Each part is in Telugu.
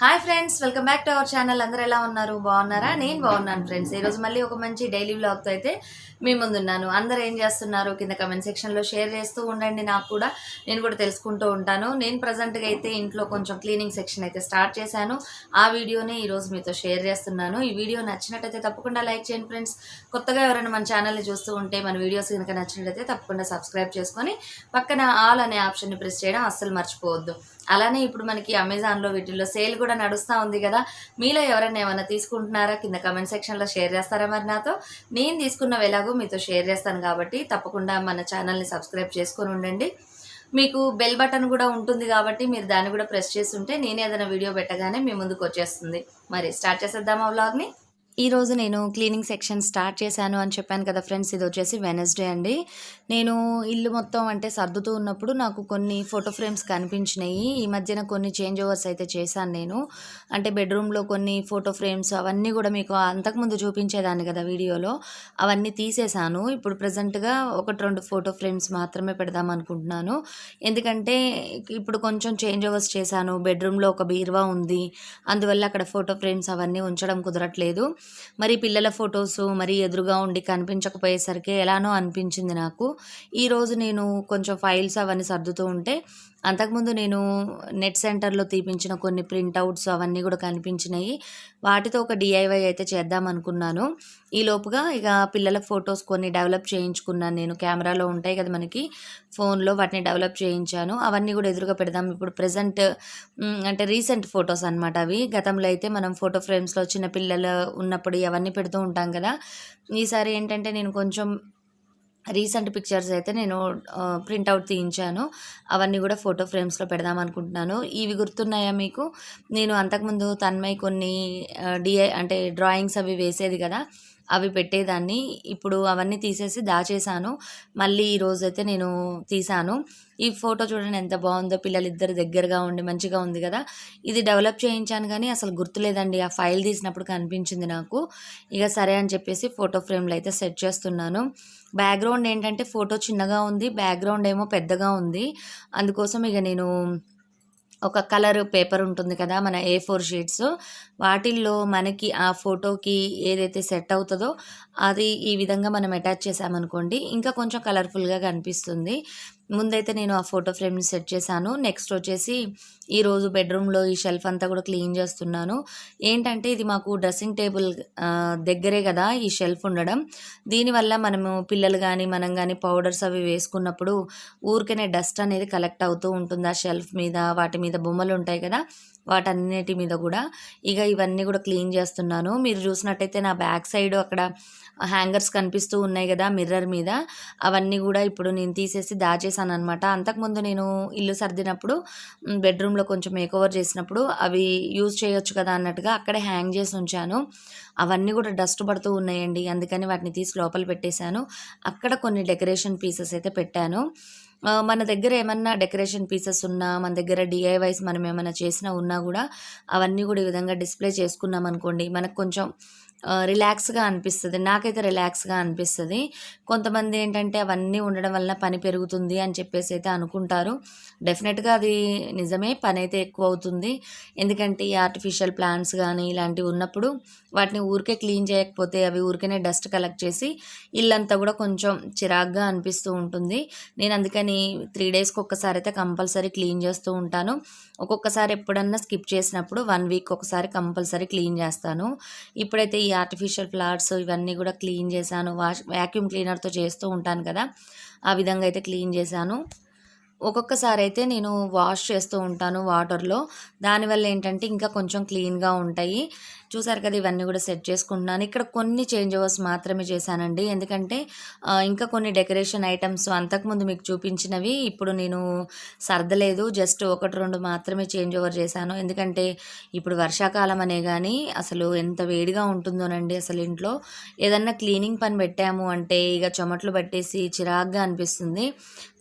Hi friends, welcome back to our channel. అందరూ ఎలా ఉన్నారు? బాగున్నారా? నేను బాగున్నాను ఫ్రెండ్స్. ఈరోజు మళ్ళీ ఒక మంచి డైలీ వ్లాగ్తో అయితే మీ ముందున్నాను. అందరూ ఏం చేస్తున్నారు కింద కమెంట్ సెక్షన్లో షేర్ చేస్తూ ఉండండి. నేను కూడా తెలుసుకుంటూ ఉంటాను. నేను ప్రజెంట్గా అయితే ఇంట్లో కొంచెం క్లీనింగ్ సెక్షన్ అయితే స్టార్ట్ చేశాను. ఆ వీడియోని ఈరోజు మీతో షేర్ చేస్తున్నాను. ఈ వీడియో నచ్చినట్టయితే తప్పకుండా లైక్ చేయండి ఫ్రెండ్స్. కొత్తగా ఎవరైనా మన ఛానల్ని చూస్తూ ఉంటే మన వీడియోస్ కనుక నచ్చినట్టయితే తప్పకుండా సబ్స్క్రైబ్ చేసుకొని పక్కన ఆల్ అనే ఆప్షన్ని ప్రెస్ చేయడం అస్సలు మర్చిపోవద్దు. అలానే ఇప్పుడు మనకి అమెజాన్లో వీటిల్లో సేల్ కూడా నడుస్తూ ఉంది కదా. మీలో ఎవరైనా ఏమైనా తీసుకుంటున్నారా? కింద కమెంట్ సెక్షన్లో షేర్ చేస్తారా? మరి నాతో నేను తీసుకున్నవి ఎలాగో మీతో షేర్ చేస్తాను కాబట్టి తప్పకుండా మన ఛానల్ని సబ్స్క్రైబ్ చేసుకొని ఉండండి. మీకు బెల్ బటన్ కూడా ఉంటుంది కాబట్టి మీరు దాన్ని కూడా ప్రెస్ చేసి ఉంటే నేను ఏదైనా వీడియో పెట్టగానే మీ ముందుకు వచ్చేస్తుంది. మరి స్టార్ట్ చేసేద్దామా వ్లాగ్ని? ఈరోజు నేను క్లీనింగ్ సెక్షన్ స్టార్ట్ చేశాను అని చెప్పాను కదా ఫ్రెండ్స్. ఇది వచ్చేసి వెనస్డే అండి. నేను ఇల్లు మొత్తం అంటే సర్దుతూ ఉన్నప్పుడు నాకు కొన్ని ఫోటో ఫ్రేమ్స్ కనిపించినాయి. ఈ మధ్యన కొన్ని చేంజ్ ఓవర్స్ అయితే చేశాను నేను. అంటే బెడ్రూమ్లో కొన్ని ఫోటో ఫ్రేమ్స్ అవన్నీ కూడా మీకు అంతకుముందు చూపించేదాన్ని కదా వీడియోలో, అవన్నీ తీసేశాను. ఇప్పుడు ప్రజెంట్గా 1-2 ఫోటో ఫ్రేమ్స్ మాత్రమే పెడదాం అనుకుంటున్నాను. ఎందుకంటే ఇప్పుడు కొంచెం చేంజ్ ఓవర్స్ చేశాను. బెడ్రూమ్లో ఒక బీరువా ఉంది, అందువల్ల అక్కడ ఫోటో ఫ్రేమ్స్ అవన్నీ ఉంచడం కుదరట్లేదు. మరి పిల్లల ఫొటోస్ మరి ఎదురుగా ఉండి కనిపించకపోయేసరికి ఎలానో అనిపించింది నాకు. ఈరోజు నేను కొంచెం ఫైల్స్ అవన్నీ సర్దుతూ ఉంటే అంతకుముందు నేను నెట్ సెంటర్లో తీపించిన కొన్ని ప్రింట్అవుట్స్ అవన్నీ కూడా కనిపించినాయి. వాటితో ఒక డిఐవై అయితే చేద్దాం అనుకున్నాను. ఈ లోపుగా ఇక పిల్లల ఫొటోస్ కొన్ని డెవలప్ చేయించుకున్నాను నేను. కెమెరాలో ఉంటాయి కదా మనకి ఫోన్లో, వాటిని డెవలప్ చేయించాను. అవన్నీ కూడా ఎదురుగా పెడదాం. ఇప్పుడు ప్రజెంట్ అంటే రీసెంట్ ఫొటోస్ అనమాట అవి. గతంలో అయితే మనం ఫోటో ఫ్రేమ్స్లో చిన్న పిల్లలు ఉన్నప్పుడు అవన్నీ పెడుతూ ఉంటాం కదా. ఈసారి ఏంటంటే నేను కొంచెం రీసెంట్ పిక్చర్స్ అయితే నేను ప్రింట్అవుట్ తీయించాను. అవన్నీ కూడా ఫోటో ఫ్రేమ్స్లో పెడదాం అనుకుంటున్నాను. ఇవి గుర్తున్నాయా మీకు? నేను అంతకుముందు తన్మయ్ కొన్ని అంటే డ్రాయింగ్స్ అవి వేసేది కదా, అవి పెట్టేదాన్ని. ఇప్పుడు అవన్నీ తీసేసి దాచేసాను. మళ్ళీ ఈరోజైతే నేను తీసాను. ఈ ఫోటో చూడండి ఎంత బాగుందో, పిల్లలిద్దరు దగ్గరగా ఉండి మంచిగా ఉంది కదా. ఇది డెవలప్ చేయించాను కానీ అసలు గుర్తులేదండి. ఆ ఫైల్ తీసినప్పుడు కనిపించింది నాకు. ఇక సరే అని చెప్పేసి ఫోటో ఫ్రేమ్లు అయితే సెట్ చేస్తున్నాను. బ్యాక్గ్రౌండ్ ఏంటంటే ఫోటో చిన్నగా ఉంది, బ్యాక్గ్రౌండ్ ఏమో పెద్దగా ఉంది. అందుకోసం ఇక నేను ఒక కలర్ పేపర్ ఉంటుంది కదా, మన A4 షీట్స్, వాటిల్లో మనకి ఆ ఫోటోకి ఏదైతే సెట్ అవుతుందో అది ఈ విధంగా మనం అటాచ్ చేసామనుకోండి ఇంకా కొంచెం కలర్ఫుల్గా కనిపిస్తుంది. ముందైతే నేను ఆ ఫోటో ఫ్రేమ్ని సెట్ చేశాను. నెక్స్ట్ వచ్చేసి ఈరోజు బెడ్రూమ్లో ఈ షెల్ఫ్ అంతా కూడా క్లీన్ చేస్తున్నాను. ఏంటంటే ఇది మాకు డ్రెస్సింగ్ టేబుల్ దగ్గరే కదా ఈ షెల్ఫ్ ఉండడం. దీనివల్ల మనము పిల్లలు కానీ మనం కానీ పౌడర్స్ అవి వేసుకున్నప్పుడు ఊరికనే డస్ట్ అనేది కలెక్ట్ అవుతూ ఉంటుంది ఆ షెల్ఫ్ మీద. వాటి మీద బొమ్మలు ఉంటాయి కదా, వాటన్నిటి మీద కూడా. ఇక ఇవన్నీ కూడా క్లీన్ చేస్తున్నాను. మీరు చూసినట్టయితే నా బ్యాక్ సైడ్ అక్కడ హ్యాంగర్స్ కనిపిస్తూ ఉన్నాయి కదా మిర్రర్ మీద, అవన్నీ కూడా ఇప్పుడు నేను తీసేసి దాచేసాను అనమాట. అంతకుముందు నేను ఇల్లు సర్దినప్పుడు బెడ్రూమ్లో కొంచెం మేకోవర్ చేసినప్పుడు అవి యూజ్ చేయొచ్చు కదా అన్నట్టుగా అక్కడే హ్యాంగ్ చేసి ఉంచాను. అవన్నీ కూడా డస్ట్ పడుతూ ఉన్నాయండి, అందుకని వాటిని తీసి లోపల పెట్టేశాను. అక్కడ కొన్ని డెకరేషన్ పీసెస్ అయితే పెట్టాను. మన దగ్గర ఏమన్నా డెకరేషన్ పీసెస్ ఉన్నా, మన దగ్గర డిఐవైస్ మనం ఏమైనా చేసినా ఉన్నా కూడా అవన్నీ కూడా ఈ విధంగా డిస్ప్లే చేసుకున్నాం అనుకోండి, మనకు కొంచెం రిలాక్స్గా అనిపిస్తుంది. నాకైతే రిలాక్స్గా అనిపిస్తుంది. కొంతమంది ఏంటంటే అవన్నీ ఉండడం వల్ల పని పెరుగుతుంది అని చెప్పేసి అయితే అనుకుంటారు. డెఫినెట్గా అది నిజమే, పని అయితే ఎక్కువ అవుతుంది. ఎందుకంటే ఈ ఆర్టిఫిషియల్ ప్లాంట్స్ కానీ ఇలాంటివి ఉన్నప్పుడు వాటిని ఊరికే క్లీన్ చేయకపోతే అవి ఊరికేనే డస్ట్ కలెక్ట్ చేసి ఇల్లంతా కూడా కొంచెం చిరాగ్గా అనిపిస్తూ ఉంటుంది. నేను అందుకని 3 డేస్కి ఒక్కసారి అయితే కంపల్సరీ క్లీన్ చేస్తూ ఉంటాను. ఒక్కొక్కసారి ఎప్పుడన్నా స్కిప్ చేసినప్పుడు 1 వీక్ ఒకసారి కంపల్సరీ క్లీన్ చేస్తాను. ఇప్పుడైతే ఈ ఆర్టిఫిషియల్ ఫ్లవర్స్ ఇవన్నీ కూడా క్లీన్ చేశాను. వ్యాక్యూమ్ క్లీనర్తో చేస్తూ ఉంటాను కదా, ఆ విధంగా అయితే క్లీన్ చేశాను. ఒక్కొక్కసారి అయితే నేను వాష్ చేస్తూ ఉంటాను వాటర్లో. దానివల్ల ఏంటంటే ఇంకా కొంచెం క్లీన్గా ఉంటాయి. చూసారు కదా, ఇవన్నీ కూడా సెట్ చేసుకుంటున్నాను. ఇక్కడ కొన్ని చేంజ్ ఓవర్స్ మాత్రమే చేశానండి. ఎందుకంటే ఇంకా కొన్ని డెకరేషన్ ఐటమ్స్ అంతకుముందు మీకు చూపించినవి ఇప్పుడు నేను సర్దలేదు. జస్ట్ 1-2 మాత్రమే చేంజ్ ఓవర్ చేశాను. ఎందుకంటే ఇప్పుడు వర్షాకాలం అనే కానీ అసలు ఎంత వేడిగా ఉంటుందోనండి. అసలు ఇంట్లో ఏదన్నా క్లీనింగ్ పని పెట్టాము అంటే ఇక చెమట్లు పట్టేసి చిరాగ్గా అనిపిస్తుంది.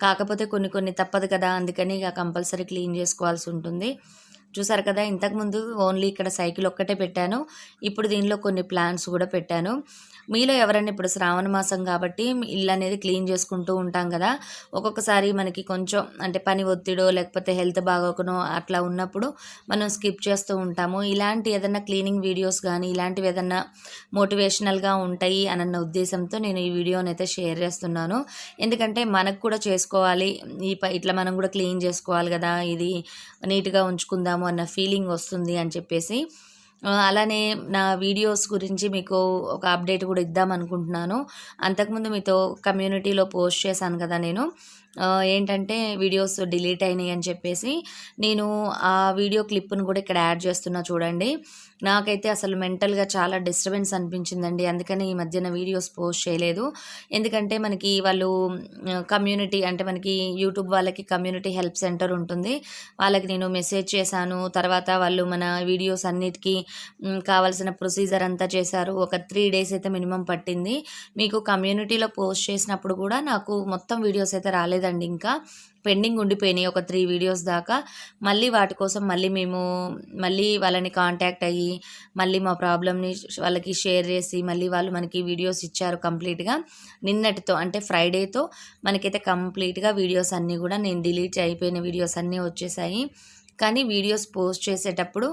కాకపోతే కొన్ని తప్పదు కదా, అందుకని ఇక కంపల్సరీ క్లీన్ చేసుకోవాల్సి ఉంటుంది. చూసారు కదా, ఇంతకుముందు ఓన్లీ ఇక్కడ సైకిల్ ఒక్కటే పెట్టాను. ఇప్పుడు దీనిలో కొన్ని ప్లాంట్స్ కూడా పెట్టాను. మీలో ఎవరైనా ఇప్పుడు శ్రావణ మాసం కాబట్టి ఇల్లు అనేది క్లీన్ చేసుకుంటూ ఉంటాం కదా, ఒక్కొక్కసారి మనకి కొంచెం అంటే పని ఒత్తిడో లేకపోతే హెల్త్ బాగోకనో అట్లా ఉన్నప్పుడు మనం స్కిప్ చేస్తూ ఉంటాము. ఇలాంటి ఏదైనా క్లీనింగ్ వీడియోస్ కానీ ఇలాంటివి ఏదన్నా మోటివేషనల్గా ఉంటాయి అన్న ఉద్దేశంతో నేను ఈ వీడియోనైతే షేర్ చేస్తున్నాను. ఎందుకంటే మనకు కూడా చేసుకోవాలి, ఇట్లా మనం కూడా క్లీన్ చేసుకోవాలి కదా, ఇది నీట్గా ఉంచుకుందాము అన్న ఫీలింగ్ వస్తుంది అని చెప్పేసి అలానే నా వీడియోస్ గురించి మీకు ఒక అప్డేట్ కూడా ఇద్దాం అనుకుంటున్నాను. అంతకుముందు మీతో కమ్యూనిటీలో పోస్ట్ చేశాను కదా నేను, ఏంటంటే వీడియోస్ డిలీట్ అయినాయి అని చెప్పేసి నేను ఆ వీడియో క్లిప్ను కూడా ఇక్కడ యాడ్ చేస్తున్నా చూడండి. నాకైతే అసలు మెంటల్గా చాలా డిస్టర్బెన్స్ అనిపించిందండి, అందుకని ఈ మధ్యన వీడియోస్ పోస్ట్ చేయలేదు. ఎందుకంటే మనకి వాళ్ళు కమ్యూనిటీ అంటే మనకి యూట్యూబ్ వాళ్ళకి కమ్యూనిటీ హెల్ప్ సెంటర్ ఉంటుంది, వాళ్ళకి నేను మెసేజ్ చేశాను. తర్వాత వాళ్ళు మన వీడియోస్ అన్నిటికీ కావాల్సిన ప్రొసీజర్ అంతా చేశారు. ఒక 3 days అయితే మినిమం పట్టింది. మీకు కమ్యూనిటీలో పోస్ట్ చేసినప్పుడు కూడా నాకు మొత్తం వీడియోస్ అయితే రాలేదండి, ఇంకా పెండింగ్ ఉండిపోయినాయి ఒక 3 వీడియోస్ దాకా. మళ్ళీ వాటి కోసం మళ్ళీ వాళ్ళని కాంటాక్ట్ అయ్యి మళ్ళీ మా ప్రాబ్లమ్ని వాళ్ళకి షేర్ చేసి మళ్ళీ వాళ్ళు మనకి వీడియోస్ ఇచ్చారు కంప్లీట్గా. నిన్నటితో అంటే ఫ్రైడేతో మనకైతే కంప్లీట్గా వీడియోస్ అన్నీ కూడా నేను డిలీట్ అయిపోయిన వీడియోస్ అన్నీ వచ్చేసాయి. కానీ వీడియోస్ పోస్ట్ చేసేటప్పుడు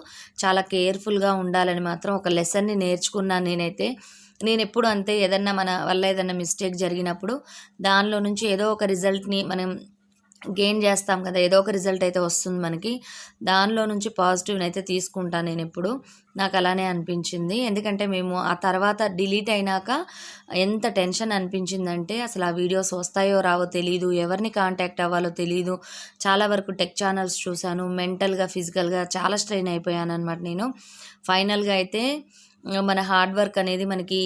చాలా కేర్ఫుల్గా ఉండాలని మాత్రం ఒక లెసన్ని నేర్చుకున్నాను నేనైతే. నేను ఎప్పుడు అంతే, ఏదన్నా మన వల్ల ఏదన్నా మిస్టేక్ జరిగినప్పుడు దానిలో నుంచి ఏదో ఒక రిజల్ట్ని మనం గెయిన్ చేస్తాం కదా, ఏదో ఒక రిజల్ట్ అయితే వస్తుంది మనకి, దానిలో నుంచి పాజిటివ్ని అయితే తీసుకుంటాను నేను ఎప్పుడు. నాకు అలానే అనిపించింది. ఎందుకంటే మేము ఆ తర్వాత డిలీట్ అయినాక ఎంత టెన్షన్ అనిపించిందంటే అసలు ఆ వీడియోస్ వస్తాయో రావో తెలీదు, ఎవరిని కాంటాక్ట్ అవ్వాలో తెలీదు. చాలా వరకు టెక్ ఛానల్స్ చూశాను, మెంటల్గా ఫిజికల్గా చాలా స్ట్రెయిన్ అయిపోయాను అనమాట నేను. ఫైనల్గా అయితే మన హార్డ్ వర్క్ అనేది మనకి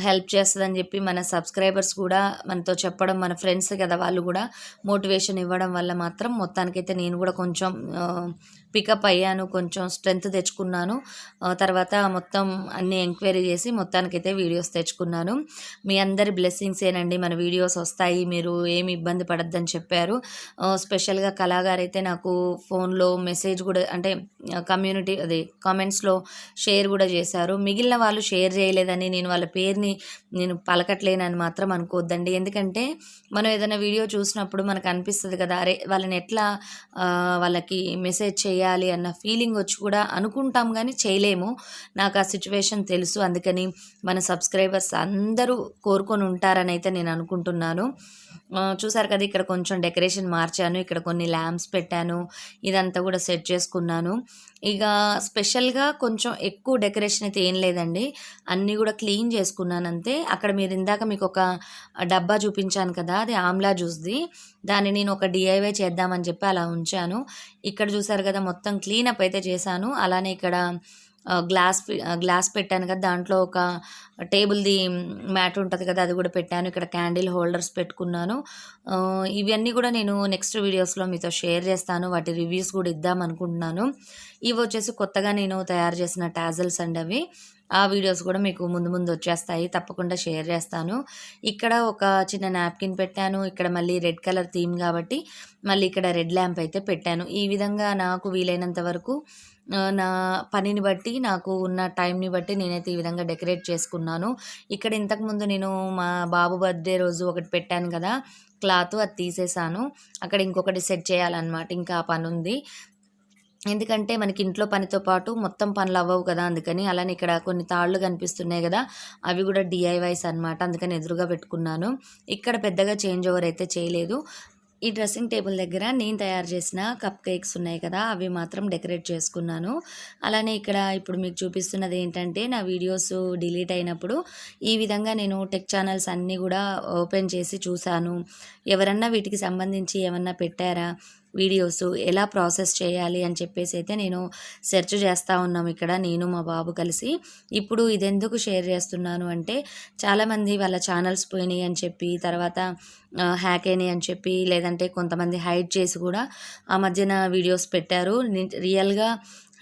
హెల్ప్ చేస్తుందని చెప్పి మన సబ్స్క్రైబర్స్ కూడా మనతో చెప్పడం, మన ఫ్రెండ్స్ కదా వాళ్ళు కూడా మోటివేషన్ ఇవ్వడం వల్ల మాత్రం మొత్తానికైతే నేను కూడా కొంచెం పికప్ అయ్యాను, కొంచెం స్ట్రెంగ్త్ తెచ్చుకున్నాను. తర్వాత మొత్తం అన్నీ ఎంక్వైరీ చేసి మొత్తానికైతే వీడియోస్ తెచ్చుకున్నాను. మీ అందరి బ్లెస్సింగ్సేనండి మన వీడియోస్ వస్తాయి, మీరు ఏమి ఇబ్బంది పడద్దని చెప్పారు. స్పెషల్గా కళాగారు అయితే నాకు ఫోన్లో మెసేజ్ కూడా అంటే కమ్యూనిటీ కామెంట్స్లో షేర్ కూడా చేశారు. మిగిలిన వాళ్ళు షేర్ చేయలేదని నేను వాళ్ళ పేరుని నేను పలకట్లేనని మాత్రం అనుకోవద్దండి. ఎందుకంటే మనం ఏదైనా వీడియో చూసినప్పుడు మనకు అనిపిస్తుంది కదా, అరే వాళ్ళని ఎట్లా వాళ్ళకి మెసేజ్ చేయాలి అన్న ఫీలింగ్ వచ్చి కూడా అనుకుంటాం కానీ చేయలేము. నాకు ఆ సిచ్యువేషన్ తెలుసు, అందుకని మన సబ్స్క్రైబర్స్ అందరూ కోరుకొని ఉంటారని అయితే నేను అనుకుంటున్నాను. చూసారు కదా, ఇక్కడ కొంచెం డెకరేషన్ మార్చాను, ఇక్కడ కొన్ని ల్యాంప్స్ పెట్టాను, ఇదంతా కూడా సెట్ చేసుకున్నాను. ఇక స్పెషల్గా కొంచెం ఎక్కువ డెకరేషన్ అయితే ఏం లేదండి, అన్నీ కూడా క్లీన్ చేసుకున్నాను అంతే. అక్కడ మీరు ఇందాక మీకు ఒక డబ్బా చూపించాను కదా, అది ఆమ్లా జ్యూస్ది, దాన్ని నేను ఒక డిఐవై చేద్దామని చెప్పి అలా ఉంచాను. ఇక్కడ చూసారు కదా మొత్తం క్లీనప్ అయితే చేశాను. అలానే ఇక్కడ గ్లాస్ పెట్టాను కదా, దాంట్లో ఒక టేబుల్ది మ్యాట్ ఉంటుంది కదా అది కూడా పెట్టాను. ఇక్కడ క్యాండిల్ హోల్డర్స్ పెట్టుకున్నాను. ఇవన్నీ కూడా నేను నెక్స్ట్ వీడియోస్లో మీతో షేర్ చేస్తాను, వాటి రివ్యూస్ కూడా ఇద్దాం అనుకుంటున్నాను. ఇవి వచ్చేసి కొత్తగా నేను తయారు చేసిన టాజల్స్ అండి అవి. ఆ వీడియోస్ కూడా మీకు ముందు ముందు వచ్చేస్తాయి, తప్పకుండా షేర్ చేస్తాను. ఇక్కడ ఒక చిన్న నాప్కిన్ పెట్టాను, ఇక్కడ మళ్ళీ రెడ్ కలర్ థీమ్ కాబట్టి మళ్ళీ ఇక్కడ రెడ్ ల్యాంప్ అయితే పెట్టాను. ఈ విధంగా నాకు వీలైనంత వరకు నా పనిని బట్టి నాకు ఉన్న టైంని బట్టి నేనైతే ఈ విధంగా డెకరేట్ చేసుకున్నాను. ఇక్కడ ఇంతకుముందు నేను మా బాబు బర్త్డే రోజు ఒకటి పెట్టాను కదా క్లాత్, అది తీసేసాను. అక్కడ ఇంకొకటి సెట్ చేయాలన్నమాట, ఇంకా ఆ పని ఉంది. ఎందుకంటే మనకి ఇంట్లో పనితో పాటు మొత్తం పనులు అవ్వవు కదా, అందుకని. అలానే ఇక్కడ కొన్ని తాళ్ళు కనిపిస్తున్నాయి కదా, అవి కూడా డిఐవైస్ అనమాట, అందుకని ఎదురుగా పెట్టుకున్నాను. ఇక్కడ పెద్దగా చేంజ్ ఓవర్ అయితే చేయలేదు. ఈ డ్రెస్సింగ్ టేబుల్ దగ్గర నేను తయారు చేసిన కప్ కేక్స్ ఉన్నాయి కదా, అవి మాత్రం డెకరేట్ చేసుకున్నాను. అలానే ఇక్కడ ఇప్పుడు మీకు చూపిస్తున్నది ఏంటంటే నా వీడియోస్ డిలీట్ అయినప్పుడు ఈ విధంగా నేను టెక్ ఛానల్స్ అన్నీ కూడా ఓపెన్ చేసి చూశాను. ఎవరన్నా వీటికి సంబంధించి ఏమన్నా పెట్టారా వీడియోస్, ఎలా ప్రాసెస్ చేయాలి అని చెప్పేసి అయితే నేను సెర్చ్ చేస్తూ ఉన్నాము ఇక్కడ నేను మా బాబు కలిసి. ఇప్పుడు ఇదెందుకు షేర్ చేస్తున్నాను అంటే చాలామంది వాళ్ళ ఛానల్స్ పోయినాయి అని చెప్పి, తర్వాత హ్యాక్ అయినాయి అని చెప్పి, లేదంటే కొంతమంది హైడ్ చేసి కూడా ఆ మధ్యన వీడియోస్ పెట్టారు. రియల్గా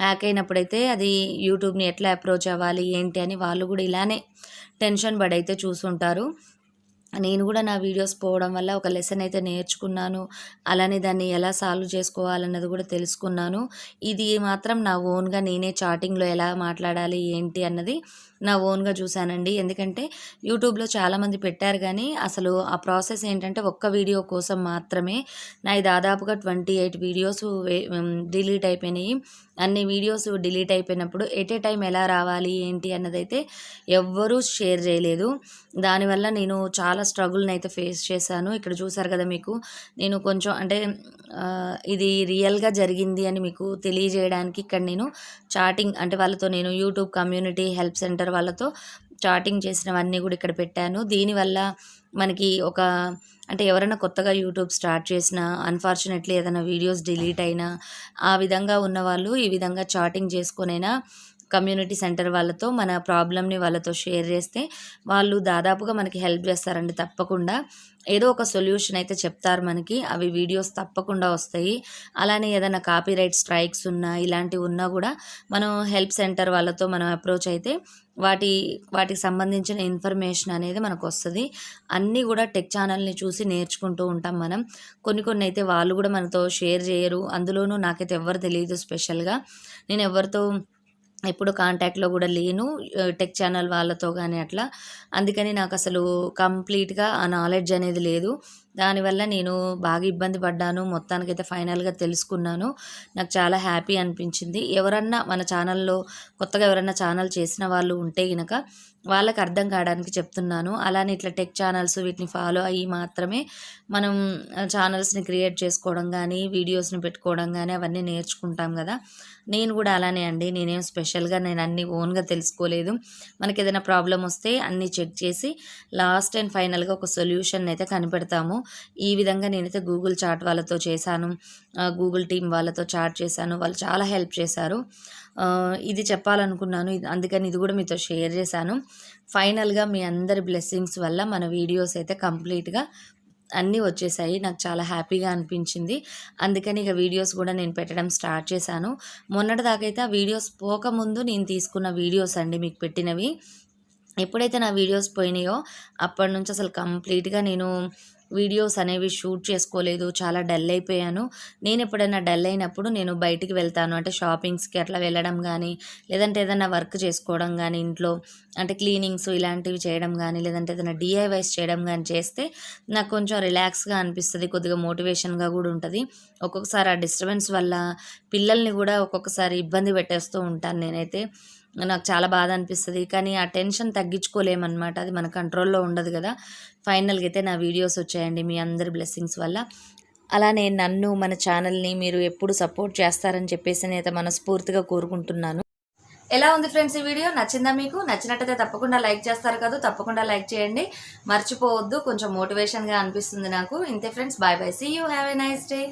హ్యాక్ అయినప్పుడైతే అది యూట్యూబ్ని ఎట్లా అప్రోచ్ అవ్వాలి ఏంటి అని వాళ్ళు కూడా ఇలానే టెన్షన్ పడైతే చూసుంటారు. నేను కూడా నా వీడియోస్ పోవడం వల్ల ఒక లెసన్ అయితే నేర్చుకున్నాను. అలానే దాన్ని ఎలా సాల్వ్ చేసుకోవాలన్నది కూడా తెలుసుకున్నాను. ఇది మాత్రం నా ఓన్‌గా నేనే చాటింగ్‌లో ఎలా మాట్లాడాలి ఏంటి అన్నది నా ఓన్‌గా చూశానండి. ఎందుకంటే యూట్యూబ్‌లో చాలామంది పెట్టారు గానీ అసలు ఆ ప్రాసెస్ ఏంటంటే ఒక్క వీడియో కోసం మాత్రమే నాయి దాదాపుగా 28 వీడియోస్ డిలీట్ అయిపోయినాయి. అన్ని వీడియోస్ డిలీట్ అయిపోయినప్పుడు ఎట్ ఏ టైమ్ ఎలా రావాలి ఏంటి అన్నదైతే ఎవ్వరూ షేర్ చేయలేదు. దానివల్ల నేను చాలా స్ట్రగుల్‌నైతే ఫేస్ చేశాను. ఇక్కడ చూసారు కదా మీకు నేను కొంచెం అంటే ఇది రియల్‌గా జరిగింది అని మీకు తెలియజేయడానికి ఇక్కడ నేను చాటింగ్ అంటే వాళ్ళతో నేను యూట్యూబ్ కమ్యూనిటీ హెల్ప్ సెంటర్ వాళ్ళతో చాటింగ్ చేసినవన్నీ కూడా ఇక్కడ పెట్టాను. దీనివల్ల మనకి ఒక అంటే ఎవరైనా కొత్తగా యూట్యూబ్ స్టార్ట్ చేసినా అన్‌ఫార్చునేట్‌లీ ఏదైనా వీడియోస్ డిలీట్ అయినా ఆ విధంగా ఉన్నవాళ్ళు ఈ విధంగా చాటింగ్ చేసుకొనైనా కమ్యూనిటీ సెంటర్ వాళ్ళతో మన ప్రాబ్లమ్‌ని వాళ్ళతో షేర్ చేస్తే వాళ్ళు దాదాపుగా మనకి హెల్ప్ చేస్తారండి తప్పకుండా. ఏదో ఒక సొల్యూషన్ అయితే చెప్తారు మనకి. అవి వీడియోస్ తప్పకుండా వస్తాయి. అలానే ఏదైనా కాపీరైట్ స్ట్రైక్స్ ఉన్నా, ఇలాంటివి ఉన్నా కూడా మనం హెల్ప్ సెంటర్ వాళ్ళతో మనం అప్రోచ్ అయితే వాటికి సంబంధించిన ఇన్ఫర్మేషన్ అనేది మనకొస్తది. అన్నీ కూడా టెక్ ఛానల్‌ని చూసి నేర్చుకుంటూ ఉంటాం మనం. కొన్ని అయితే వాళ్ళు కూడా మనతో షేర్ చేయరు. అందులోనూ నాకైతే ఎవ్వరు తెలీదు స్పెషల్‌గా. నేను ఎవరితో ఎప్పుడు కాంటాక్ట్‌లో గూడా లేను. టెక్ ఛానల్ వాళ్ళతో గానీ అట్లా. అందుకని నాకసలు కంప్లీట్‌గా ఆ నాలెడ్జ్ అనేది లేదు. దానివల్ల నేను బాగా ఇబ్బంది పడ్డాను. మొత్తానికైతే ఫైనల్‌గా తెలుసుకున్నాను. నాకు చాలా హ్యాపీ అనిపించింది. ఎవరన్నా మన ఛానల్‌లో కొత్తగా ఎవరన్నా ఛానల్ చేసిన వాళ్ళు ఉంటే గనక వాళ్ళకి అర్థం కావడానికి చెప్తున్నాను. అలానే ఇట్లా టెక్ ఛానల్స్ వీటిని ఫాలో అయ్యి మాత్రమే మనం ఛానల్స్‌ని క్రియేట్ చేసుకోవడం గానీ, వీడియోస్‌ని పెట్టుకోవడం గానీ అవన్నీ నేర్చుకుంటాం గదా! నేను గూడా అలానే అండి. నేనేం స్పెషల్‌గా నేను అన్నీ ఓన్‌గా తెలుసుకోలేదు. మనకేదైనా ప్రాబ్లమ్ వస్తే అన్నీ చెక్ చేసి లాస్ట్ అండ్ ఫైనల్‌గా ఒక సొల్యూషన్ అయితే కనిపెడతాము. ఈ విధంగా నేనైతే గూగుల్ చాట్ వాళ్ళతో చేశాను. గూగుల్ టీమ్ వాళ్ళతో చాట్ చేశాను. వాళ్ళు చాలా హెల్ప్ చేశారు. ఇది చెప్పాలనుకున్నాను. అందుకని ఇది కూడా మీతో షేర్ చేశాను. ఫైనల్‌గా మీ అందరి బ్లెస్సింగ్స్ వల్ల మన వీడియోస్ అయితే కంప్లీట్‌గా అన్నీ వచ్చేసాయి. నాకు చాలా హ్యాపీగా అనిపించింది. అందుకని ఇక వీడియోస్ కూడా నేను పెట్టడం స్టార్ట్ చేశాను. మొన్నటిదాకైతే ఆ వీడియోస్ పోకముందు నేను తీసుకున్న వీడియోస్ అండి మీకు పెట్టినవి. ఎప్పుడైతే నా వీడియోస్ పోయినాయో అప్పటి నుంచి అసలు కంప్లీట్‌గా నేను వీడియోస్ అనేవి షూట్ చేసుకోలేదు. చాలా డల్ అయిపోయాను. నేను ఎప్పుడైనా డల్ అయినప్పుడు నేను బయటికి వెళ్తాను. అంటే షాపింగ్స్‌కి అట్లా వెళ్ళడం గానీ, లేదంటే ఏదైనా వర్క్ చేసుకోవడం గానీ ఇంట్లో అంటే క్లీనింగ్స్ ఇలాంటివి చేయడం గానీ, లేదంటే ఏదైనా డీఐవైస్ చేయడం గానీ చేస్తే నాకు కొంచెం రిలాక్స్‌గా అనిపిస్తది. కొద్దిగా మోటివేషన్‌గా గూడా ఉంటది. ఒక్కొక్కసారి ఆ డిస్టర్బెన్స్ వల్ల పిల్లల్ని గూడా ఒక్కొక్కసారి ఇబ్బంది పెట్టేస్తూ ఉంటాను నేనైతే. నాకు చాలా బాధ అనిపిస్తది. కానీ ఆ టెన్షన్ తగ్గించుకోలేమనమాట. అది మన కంట్రోల్‌లో ఉండదు గదా! ఫైనల్‌గా అయితే నా వీడియోస్ వచ్చాయండి మీ అందరి బ్లెస్సింగ్స్ వల్ల. అలానే నన్ను, మన ఛానల్‌ని మీరు ఎప్పుడు సపోర్ట్ చేస్తారని చెప్పేసి నేనైతే మనస్ఫూర్తిగా కోరుకుంటున్నాను. ఎలా ఉంది ఫ్రెండ్స్ ఈ వీడియో? నచ్చిందా మీకు? నచ్చినట్టయితే తప్పకుండా లైక్ చేస్తారు కదా! తప్పకుండా లైక్ చేయండి. మర్చిపోవద్దు. కొంచెం మోటివేషన్‌గా అనిపిస్తుంది నాకు. ఇంతే friends. Bye bye. See you. Have a nice day.